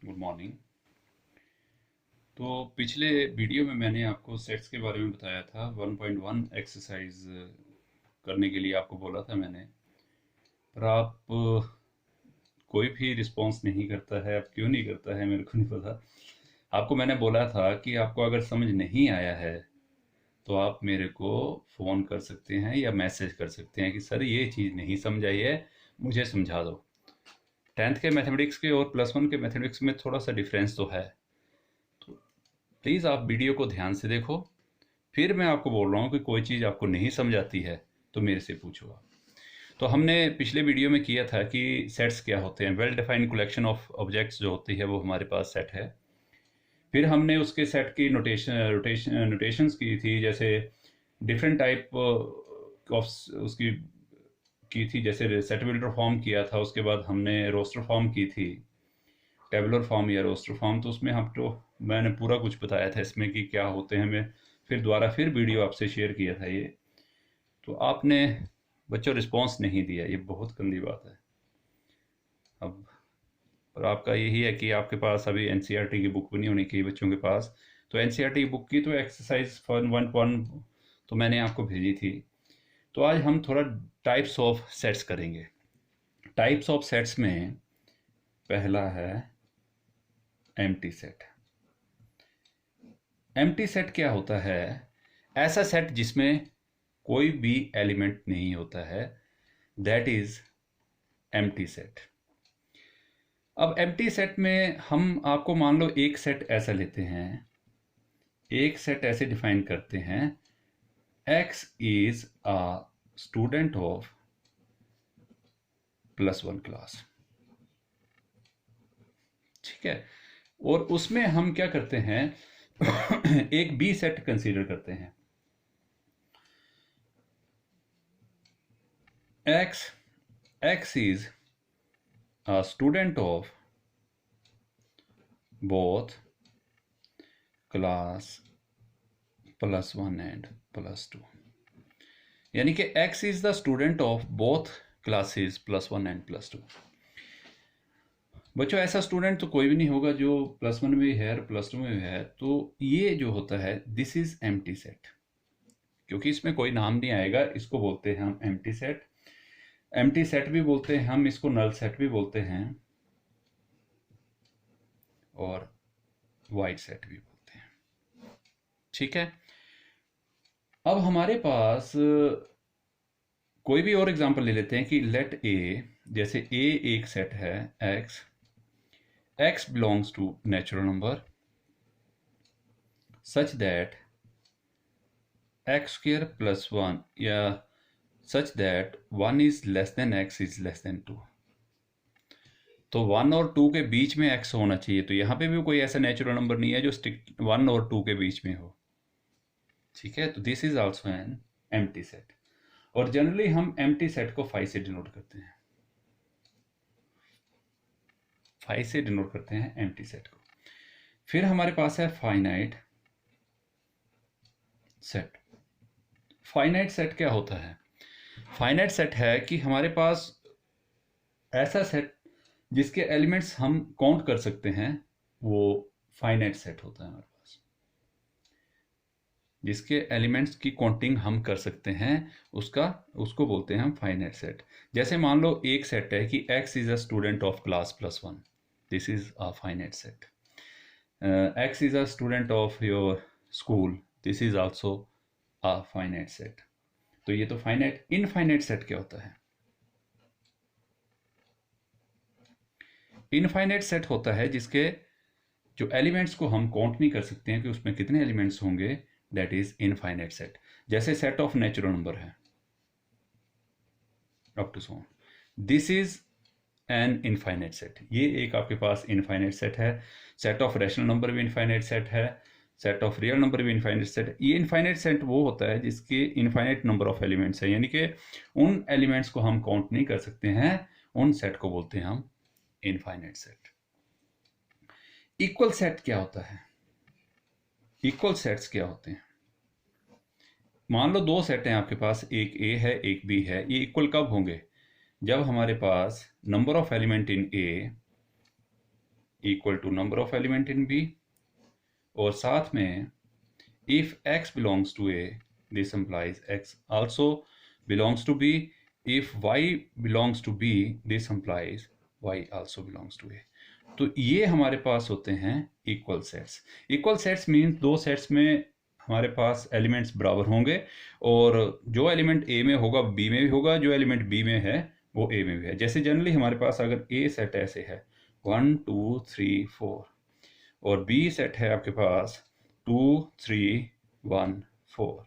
Good morning. तो पिछले video में मैंने आपको सेट्स के बारे में बताया था। 1.1 एक्सरसाइज करने के लिए आपको बोला था मैंने, पर आप कोई भी रिस्पॉन्स नहीं करता है। अब क्यों नहीं करता है मेरे को नहीं पता। आपको मैंने बोला था कि आपको अगर समझ नहीं आया है तो आप मेरे को फ़ोन कर सकते हैं या मैसेज कर सकते हैं कि सर ये चीज़ नहीं समझ आई है, मुझे समझा दो। 10th के मैथमेटिक्स के और +1 के मैथमेटिक्स में थोड़ा सा डिफरेंस तो है। तो प्लीज़ आप वीडियो को ध्यान से देखो। फिर मैं आपको बोल रहा हूँ कि कोई चीज़ आपको नहीं समझ आती है तो मेरे से पूछो आप। तो हमने पिछले वीडियो में किया था कि सेट्स क्या होते हैं। Well defined collection of objects जो होती है वो हमारे पास सेट है। फिर हमने उसके सेट की नोटेशंस की थी, जैसे डिफरेंट टाइप ऑफ उसकी की थी। जैसे सेट बिल्डर फॉर्म किया था, उसके बाद हमने रोस्टर फॉर्म की थी, टेबुलर फॉर्म या रोस्टर फॉर्म। तो उसमें हम तो मैंने पूरा कुछ बताया था इसमें कि क्या होते हैं। मैं फिर दोबारा फिर वीडियो आपसे शेयर किया था ये। तो आपने बच्चों रिस्पॉन्स नहीं दिया, ये बहुत गंदी बात है। अब और आपका यही है कि आपके पास अभी एनसीईआरटी की बुक भी नहीं होनी चाहिए बच्चों के पास। तो एनसीईआरटी बुक की तो एक्सरसाइज 1.1 तो मैंने आपको भेजी थी। तो आज हम थोड़ा टाइप्स ऑफ सेट्स करेंगे। टाइप्स ऑफ सेट्स में पहला है एम्प्टी सेट। एम्प्टी सेट क्या होता है? ऐसा सेट जिसमें कोई भी एलिमेंट नहीं होता है, दैट इज एम्प्टी सेट। अब एम्प्टी सेट में हम आपको मान लो एक सेट ऐसा लेते हैं, एक सेट ऐसे डिफाइन करते हैं, x is a student of +1 class. ठीक है। और उसमें हम क्या करते हैं एक बी सेट कंसीडर करते हैं। x is a student of both class +1 and +2, यानी कि x is the student of both classes +1 and +2। बच्चों ऐसा स्टूडेंट तो कोई भी नहीं होगा जो +1 में भी है और +2 में भी है। तो ये जो होता है दिस इज एम्प्टी सेट। क्योंकि इसमें कोई नाम नहीं आएगा, इसको बोलते हैं हम एम्प्टी सेट। एम्प्टी सेट भी बोलते हैं हम इसको, नल सेट भी बोलते हैं और वाइड सेट भी बोलते हैं। ठीक है। अब हमारे पास कोई भी और एग्जांपल ले लेते हैं कि लेट ए, जैसे ए एक सेट है X, X belongs to natural number such that x² +1 या such that 1 is less than x is less than 2। तो 1 और 2 के बीच में x होना चाहिए। तो यहाँ पे भी कोई ऐसा नेचुरल नंबर नहीं है जो स्ट्रिक्ट 1 और 2 के बीच में हो। ठीक है। तो this is also an empty set. और जनरली हम एम्प्टी सेट को 5 से डिनोट करते हैं। 5 से डिनोट करते हैं एम्प्टी सेट को। फिर हमारे पास है फाइनाइट सेट। फाइनाइट सेट क्या होता है? फाइनाइट सेट है कि हमारे पास ऐसा सेट जिसके एलिमेंट्स हम काउंट कर सकते हैं, वो फाइनाइट सेट होता है हमारे पास। जिसके एलिमेंट्स की काउंटिंग हम कर सकते हैं उसको बोलते हैं हम फाइनाइट सेट। जैसे मान लो एक सेट है कि x is a student of class +1, this is a finite set. x is a student of your school, this is also a finite set. तो ये तो फाइनाइट। इनफाइनाइट सेट क्या होता है? इनफाइनाइट सेट होता है जिसके जो एलिमेंट्स को हम काउंट नहीं कर सकते हैं कि उसमें कितने एलिमेंट्स होंगे, दैट इज इनफाइनाइट सेट। जैसे सेट ऑफ नेचुरल नंबर है up to so, this is an infinite set. ये एक आपके पास इनफाइनाइट सेट है। सेट ऑफ रैशनल नंबर भी इनफाइनाइट सेट है, सेट ऑफ रियल नंबर भी इनफाइनाइट सेट। ये इनफाइनाइट सेट वो होता है जिसके इनफाइनाइट नंबर ऑफ एलिमेंट्स है, यानी कि उन एलिमेंट्स को हम काउंट नहीं कर सकते हैं, उन सेट को बोलते हैं हम इनफाइनाइट सेट। इक्वल सेट क्या होता है? इक्वल सेट्स क्या होते हैं? मान लो दो सेट हैं आपके पास, एक ए है एक बी है। ये इक्वल कब होंगे? जब हमारे पास number of element in A equal to number of element in B, और साथ में if x belongs to A, this implies x also belongs to B. If y belongs to B, this implies y also belongs to A. तो ये हमारे पास होते हैं equal sets. Equal sets means दो sets में हमारे पास एलिमेंट्स बराबर होंगे, और जो एलिमेंट ए में होगा बी में भी होगा, जो एलिमेंट बी में है वो ए में भी है। जैसे जनरली हमारे पास अगर ए सेट ऐसे है 1 2 3 4, और बी सेट है आपके पास 2 3 1 4।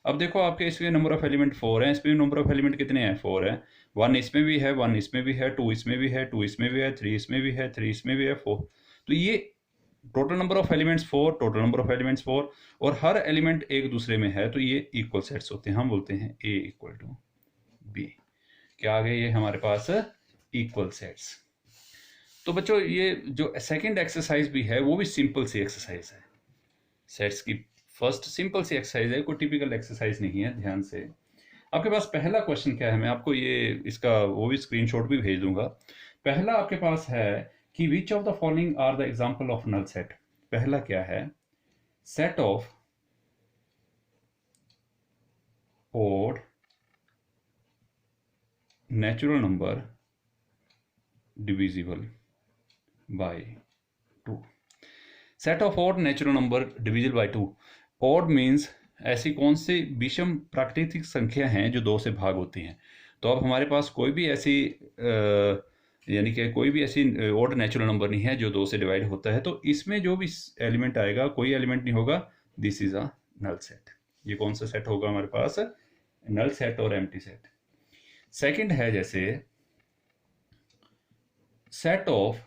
अब देखो आपके इसमें नंबर ऑफ एलिमेंट 4 हैं, इसमें नंबर ऑफ एलिमेंट कितने हैं? 4 हैं। 1 इसमें भी है, 1 इसमें भी है, 2 इसमें भी है, 2 इसमें भी है, 3 इसमें भी है, 3 इसमें भी है, 4। तो ये total number of elements 4, total number of elements 4, और हर एलिमेंट एक दूसरे में है, तो ये इक्वल सेट्स होते हैं। हम बोलते हैं ए इक्वल टू बी। क्या आ गए ये हमारे पास इक्वल सेट्स। तो बच्चों ये जो सेकंड एक्सरसाइज भी है वो भी सिंपल सी एक्सरसाइज है। सेट्स की फर्स्ट सिंपल सी एक्सरसाइज है, कोई टिपिकल एक्सरसाइज नहीं है। ध्यान से आपके पास पहला क्वेश्चन क्या है, मैं आपको ये इसका वो भी स्क्रीनशॉट भी भेज दूंगा। पहला आपके पास है कि which of the following are the example of null set. पहला क्या है? Set of odd natural number divisible by 2। Set of odd natural number divisible by 2। Odd means ऐसी कौन सी विषम प्राकृतिक संख्या हैं जो 2 से भाग होती हैं। तो अब हमारे पास कोई भी ऐसी यानी कि कोई भी ऐसी ऑड नेचुरल नंबर नहीं है जो 2 से डिवाइड होता है, तो इसमें जो भी एलिमेंट आएगा कोई एलिमेंट नहीं होगा, this is a null set. ये कौन सा सेट होगा हमारे पास? नल सेट और एम्प्टी सेट। सेकंड है जैसे set of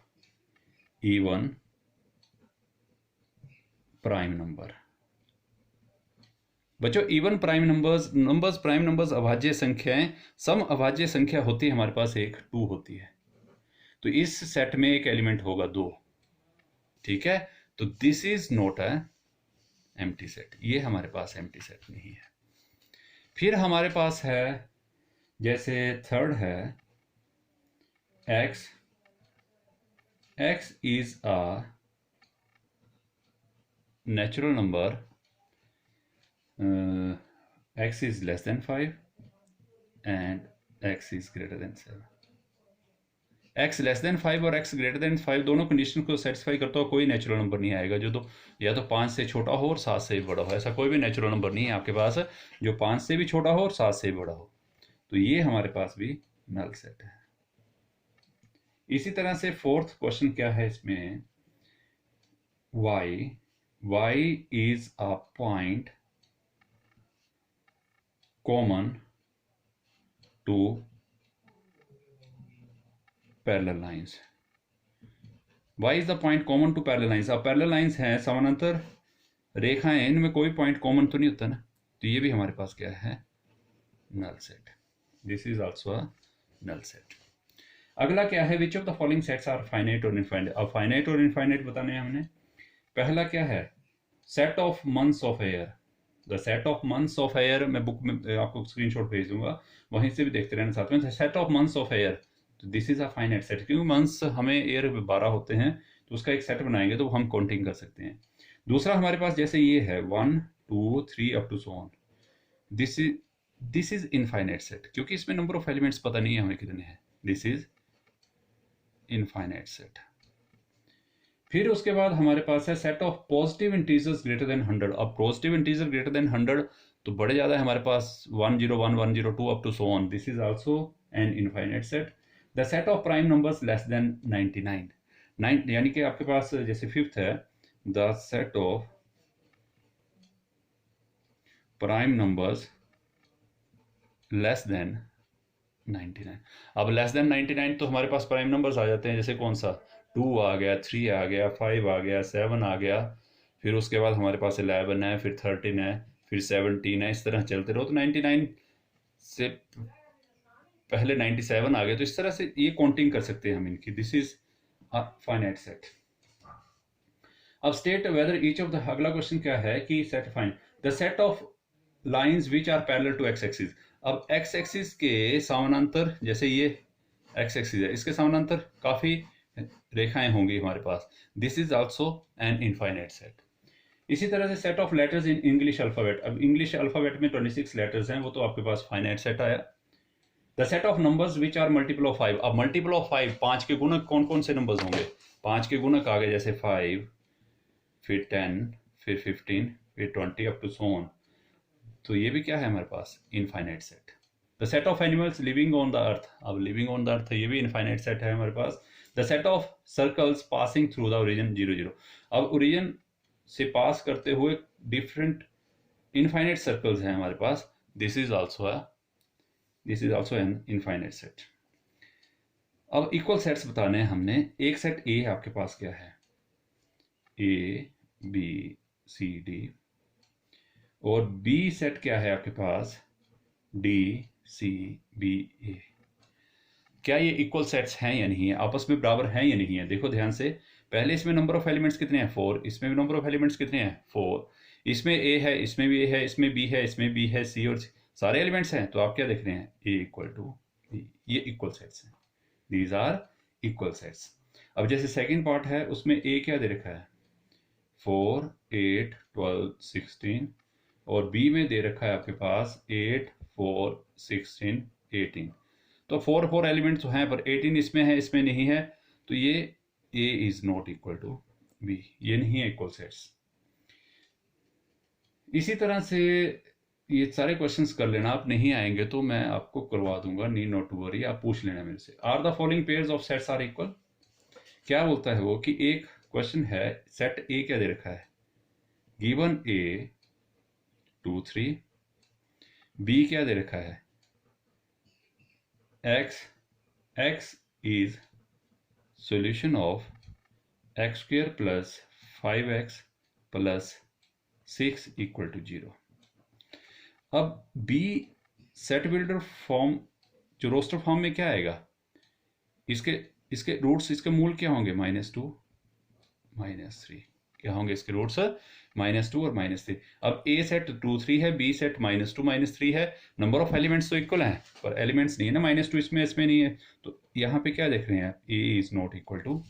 even prime number. बच्चों even prime numbers prime numbers अभाज्य संख्याएं, सम अभाज्य संख्या होती है हमारे पास एक 2 होती है, तो इस सेट में एक एलिमेंट होगा 2। ठीक है, तो this is not a empty set, ये हमारे पास एम्प्टी सेट नहीं है। फिर हमारे पास है जैसे थर्ड है x is a natural number, x is less than 5 and x is greater than 7। x less than 5 और x ग्रेटर देन 5 दोनों कंडीशन को सेटिस्फाई करता हो कोई नेचुरल नंबर नहीं आएगा जो तो या तो 5 से छोटा हो और 7 से भी बड़ा हो। ऐसा कोई भी नेचुरल नंबर नहीं है आपके पास जो 5 से भी छोटा हो और 7 से भी बड़ा हो, तो ये हमारे पास भी नल सेट है। इसी तरह से फोर्थ क्वेश्चन क्या है इसमें, y is a point common to parallel lines. y is the point common to parallel lines. अब पैरेलल लाइंस हैं, समानांतर रेखाएं, इनमें कोई पॉइंट कॉमन तो नहीं होता ना, तो ये भी हमारे पास क्या है? Null set. This is also a null set. अगला क्या है, which of the following sets are finite और इनफाइनाइट। अब फाइनाइट और इनफाइनाइट बताने हैं हमने। पहला क्या है, set of months of year. The set of months of year, मैं बुक में आपको स्क्रीनशॉट भेज दूंगा, वहीं से भी देखते रहना साथ में। Set of months of year, तो this is a finite set, क्योंकि मंथ्स हमें ईयर 12 होते हैं, तो उसका एक सेट बनाएंगे तो हम काउंटिंग कर सकते हैं। दूसरा हमारे पास जैसे ये है 1 2 3 up to so on, this is infinite set, क्योंकि इसमें नंबर ऑफ एलिमेंट्स पता नहीं है हमें कितने हैं, दिस इज इनफाइनाइट सेट। फिर उसके बाद हमारे पास है set of positive integers greater than 100। अब पॉजिटिव इंटीजर ग्रेटर देन 100 तो बड़े ज्यादा है हमारे पास, 101 102 up to so on, this is also an infinite set. The set of prime numbers less than 99, यानी कि आपके पास जैसे फिफ्थ है, the set of prime numbers less than 99। अब लेस देन 99 तो हमारे पास प्राइम नंबर्स आ जाते हैं, जैसे कौन सा, 2 आ गया, 3 आ गया, 5 आ गया, 7 आ गया, फिर उसके बाद हमारे पास 11 है, फिर 13 है, फिर 17 है, इस तरह चलते रहो तो 99 से पहले 97 आ गए, तो इस तरह से ये काउंटिंग कर सकते हैं हम इनकी। This is a finite set. अब state whether each of the, अगला क्वेश्चन क्या है कि set find the set of lines which are parallel to x axis. अब एक्स एक्सिस के समानांतर, जैसे ये एक्स एक्सिस है, इसके समानांतर काफी रेखाएं होंगी हमारे पास, this is also an infinite set. इसी तरह से set of letters in English alphabet, अब इंग्लिश अल्फाबेट में 26 लेटर्स हैं, वो तो आपके पास फाइनाइट सेट आया। The set of numbers which are multiple of 5, अब मल्टीपल ऑफ 5, 5 के गुणक कौन कौन से नंबर्स होंगे, 5 के गुणक आ गए जैसे 5, फिर 10, फिर 15, फिर 20 अप टू सो ऑन, तो ये भी क्या है हमारे पास, infinite set. The set of animals living on the earth, अब लिविंग ऑन द अर्थ ये भी इनफाइनाइट सेट है हमारे पास। The set of circles passing through the origin 0 0, अब ओरिजिन से पास करते हुए डिफरेंट इनफाइनाइट सर्कल्स हैं हमारे पास, this is also an infinite set. अब इक्वल सेट्स बताने हैं हमने। एक सेट ए आपके पास क्या है, ए बी सी डी, और बी सेट क्या है आपके पास, डी सी बी ए। क्या ये इक्वल सेट्स हैं या नहीं है, आपस में बराबर हैं या नहीं है? देखो ध्यान से, पहले इसमें नंबर ऑफ एलिमेंट्स कितने हैं, 4, इसमें भी नंबर ऑफ एलिमेंट्स कितने हैं, 4, इसमें ए है, इसमें भी ए है, इसमें बी है, इसमें बी है, सी, और सारे एलिमेंट्स हैं, तो आप क्या देख रहे हैं, ए इक्वल टू बी, ये इक्वल सेट्स हैं, दीज आर इक्वल सेट्स। अब जैसे सेकेंड पार्ट है, उसमें ए क्या दे रखा है, 4, 8, 12, 16, और बी में दे रखा है आपके पास 8, 4, 16, 18, तो 4 एलिमेंट्स तो हैं, पर 18 इसमें है, इसमें नहीं है, तो ये A is not equal to B, ये नहीं है इक्वल सेट्स। इसी तरह से ये सारे क्वेश्चंस कर लेना, आप नहीं आएंगे तो मैं आपको करवा दूंगा, नी नॉट टू वरी, आप पूछ लेना मेरे से। Are the following pairs of sets are equal, क्या बोलता है वो कि एक क्वेश्चन है, सेट ए क्या दे रखा है, गिवन ए 2 3, बी क्या दे रखा है, x is solution of x square plus 5x plus 6 equal to 0। अब b सेट बिल्डर फॉर्म, जो रोस्टर फॉर्म में क्या आएगा, इसके इसके रूट्स, इसके मूल क्या होंगे, -2 -3, क्या होंगे इसके रूट्स, -2 और -3। अब ए सेट 2 3 है, बी सेट -2 -3 है, नंबर ऑफ एलिमेंट्स तो इक्वल हैं, पर एलिमेंट्स नहीं है ना, -2 इसमें इसमें नहीं है, तो यहाँ पे क्या देख रहे हैं, A is not equal to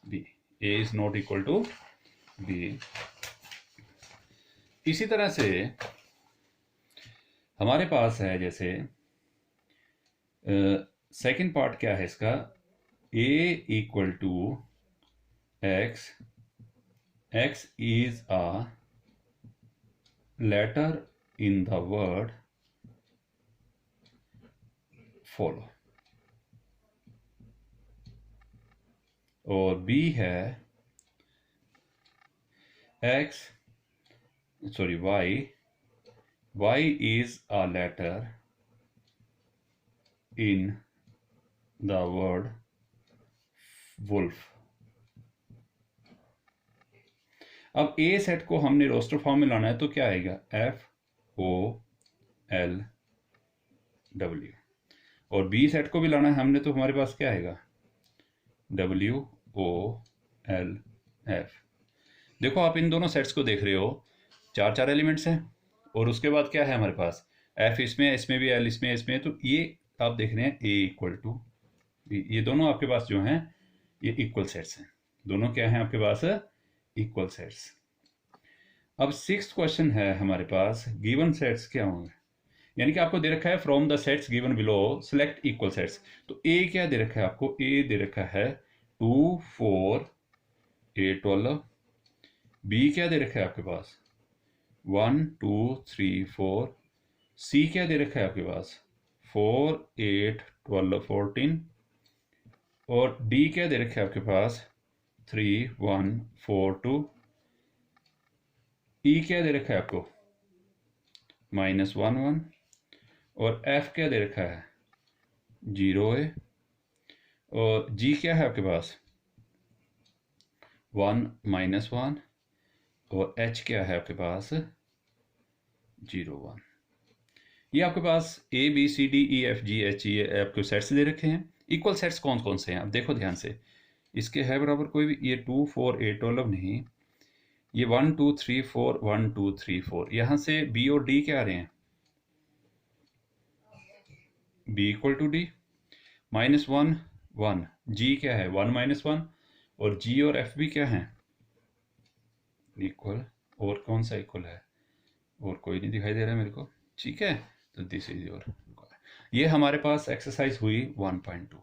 B, A is not equal to B. इसी तरह से हमारे पास है, जैसे सेकंड पार्ट क्या है इसका, A equal to x, x is a letter in the word follow, और b है y is a letter in the word wolf। अब ए सेट को हमने रोस्टर फॉर्म में लाना है, तो क्या आएगा, FOLW, और बी सेट को भी लाना है हमने, तो हमारे पास क्या आएगा, WOLF। देखो आप इन दोनों सेट्स को देख रहे हो, 4 एलिमेंट्स हैं, और उसके बाद क्या है हमारे पास, F इसमें, इसमें भी L इसमें, इसमें, तो ये आप देख रहे हैं A इक्वल टू बी, ये दोनों आपके पास जो हैं ये इक्वल सेट्स हैं, दोनों क्या हैं आपके पास, इक्वल सेट्स। अब 6th क्वेश्चन है हमारे पास, गिवन सेट्स क्या होंगे, यानी कि आपको दे रखा है from the sets given below select equal sets, तो ए क्या दे रखा है आपको, ए दे रखा है 2 4 8 12, बी क्या दे रखा है आपके पास 1 2 3 4, सी क्या दे रखा है आपके पास 4 8 12 14, और डी क्या दे रखा है आपके पास 3 1 4 2, ई क्या दे रखा है आपको -1 1, और एफ क्या दे रखा है 0 है, और जी क्या है आपके पास 1 -1, और एच क्या है आपके पास 0 1। ये आपके पास A B C D E F G H, ये आपके सेट्स दे रखे हैं। इक्वल सेट्स कौन कौन से हैं, अब देखो ध्यान से, इसके है बराबर कोई भी, ये 2 4 8 12 नहीं, ये 1 2 3 4 1 2 3 4, यहां से बी और डी क्या आ रहे हैं, b इक्वल टू डी, -1 1, जी क्या है 1 -1, और जी और एफ भी क्या हैं, इक्वल। और कौन सा इक्वल है, और कोई नहीं दिखाई दे रहा है मेरे को, ठीक है। तो दिस इज योर, ये हमारे पास एक्सरसाइज हुई 1.2।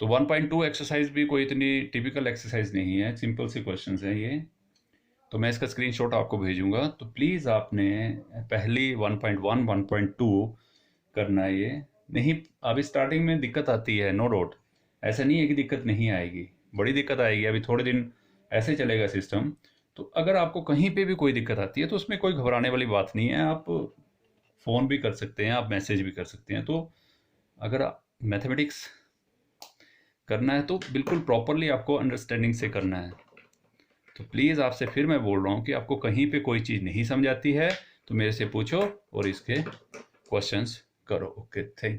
तो 1.2 एक्सरसाइज भी कोई इतनी टिपिकल एक्सरसाइज नहीं है, सिंपल सी क्वेश्चंस हैं ये। तो मैं इसका स्क्रीनशॉट आपको भेजूंगा, तो प्लीज़ आपने पहली 1.1 1.2 करना है ये। नहीं, अभी स्टार्टिंग में दिक्कत आती है, नो डाउट, ऐसा नहीं है कि दिक्कत नहीं आएगी, बड़ी दिक्कत आएगी। अभी थोड़े दिन ऐसे चलेगा सिस्टम। तो अगर आपको कहीं पे भी कोई दिक्कत आती है तो उसमें कोई घबराने वाली बात नहीं है। आप फ़ोन भी कर सकते हैं, आप मैसेज भी कर सकते हैं। तो अगर मैथमेटिक्स करना है तो बिल्कुल प्रॉपरली आपको अंडरस्टैंडिंग से करना है। तो प्लीज़ आपसे फिर मैं बोल रहा हूँ कि आपको कहीं पे कोई चीज़ नहीं समझ आती है तो मेरे से पूछो और इसके क्वेश्चंस करो। Okay, thank you.